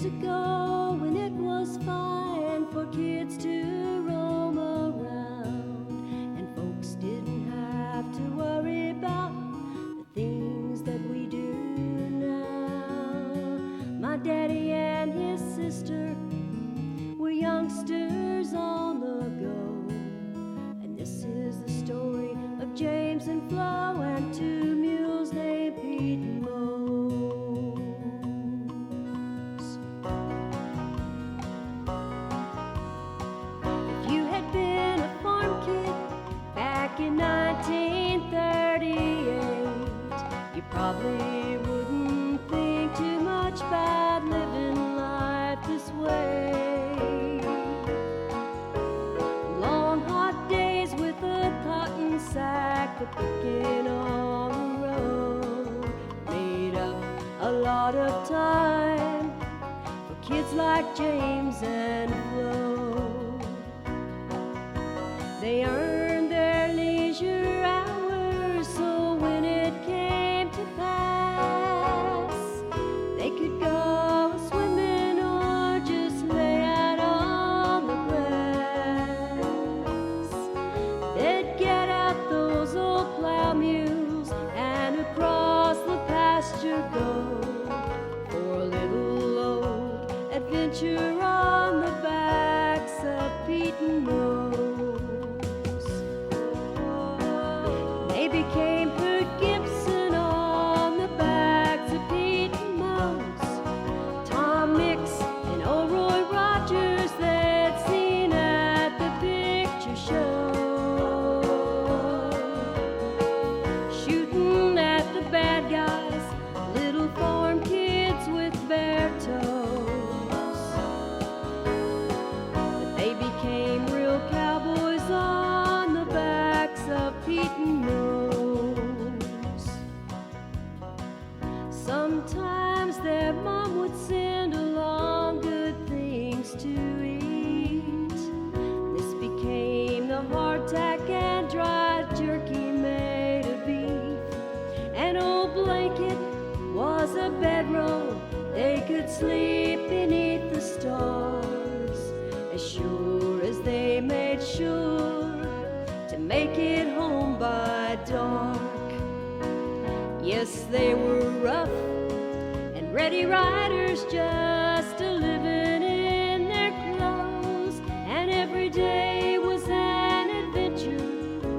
Years ago when it was fine for kids to roam around, and folks didn't have to worry about the things that we do now. My daddy and his sister were youngsters on the go, and this is the story of James and Flo and two mules named Pete and Mose. If you had been a farm kid back in 1938, you probably wouldn't think too much about living life this way. Long hot days with a cotton sack of picking on the road made up a lot of time for kids like James and Flo. They earned their leisure hours, so when it came to pass, they could go swimming or just lay out on the grass. They'd get out those old plow mules and across the pasture go for a little old adventure on the backs of Pete and Mose. They became Pert Gibson on the backs of Pete and Mose. Tom Mix and old Roy Rogers they'd seen at the picture show, shooting at the bad guys, little farm kids with bare toes. But they became real cowboys on the backs of Pete and Mose. Sometimes their mom would send along good things to eat. This became the hardtack and dry jerky made of beef. An old blanket was a bedroll. They could sleep beneath the stars, as sure as they made sure to make it home by dark. Yes, they were rough and ready riders, just a living in their clothes, and every day was an adventure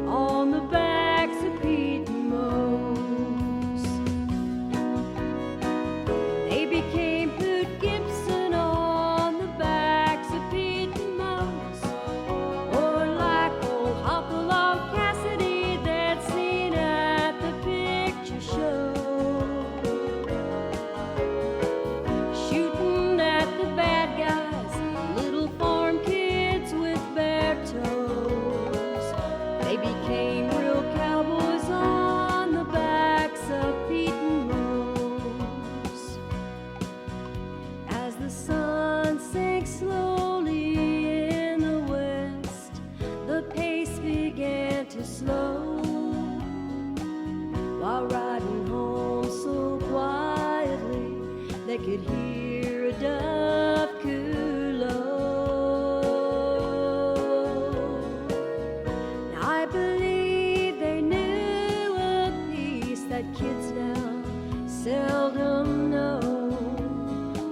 on the backs of Pete and Mose. They became Pert Gibson on the backs of Pete and Mose, or like old Hopalong Cassidy they'd seen at the picture show, shooting at the bad guys, little farm kids with bare toes. They became real cowboys on the backs of Pete and Mose. As the sun sank slowly in the west, the pace began to slow. While riding home so quietly, they could hear a dove coo low. Now I believe they knew a piece that kids now seldom know,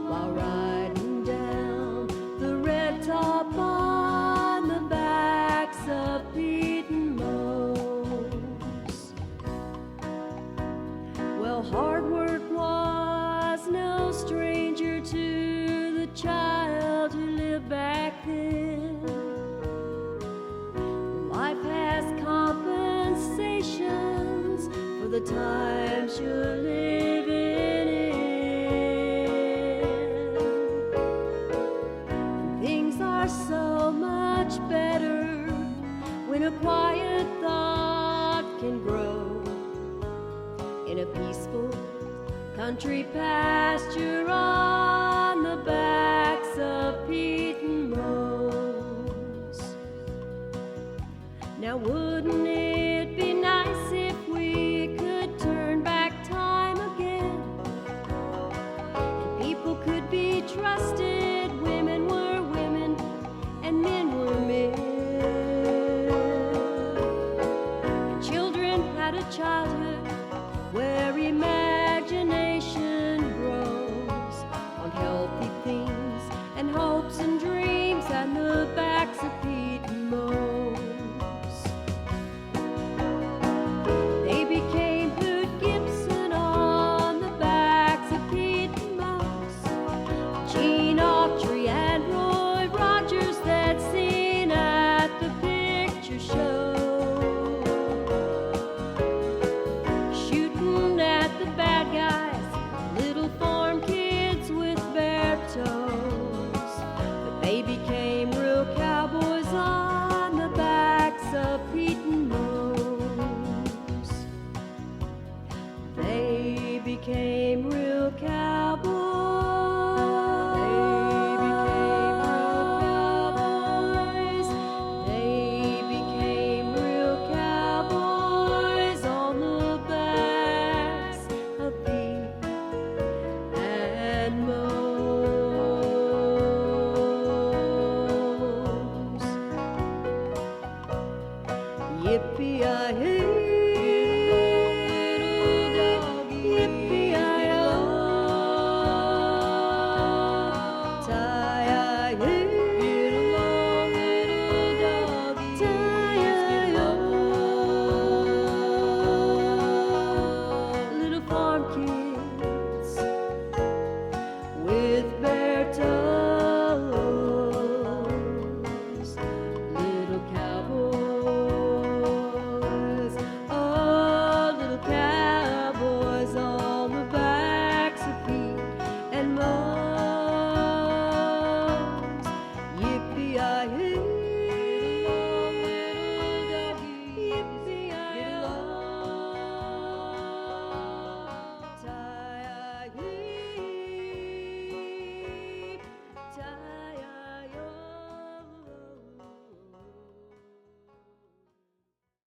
while riding down the red top on the backs of Pete and Mose. Well, hard work was no stranger to the child who lived back then. Life has compensations for the times you're living in. And things are so much better when a quiet thought can grow in a peaceful country pasture on the backs of Pete and Mose. Now wouldn't it be nice if we could turn back time again, and people could be trusted. Women were women and men were men. And children had a childhood where imagination grows on healthy things and hopes and dreams and the backs of Pete and Mose. They became Hoot Gibson on the backs of Pete and Mose. Gene Autry and Roy Rogers that seen at the picture show. Shooting at the bad guys, little farm kids with bare toes. But they became real cowboys on the backs of Pete and Mose. They became real cowboys. They became real cowboys on the backs of Pete and Mose. Yippee-yi-hey, yippee-yi-yo, tie-yi-hey, tie-yi-yo. Little farm kids with bare toes, little cowboys, oh, little cowboys on the backs of Pete and Mose. Yippee-yi-hey.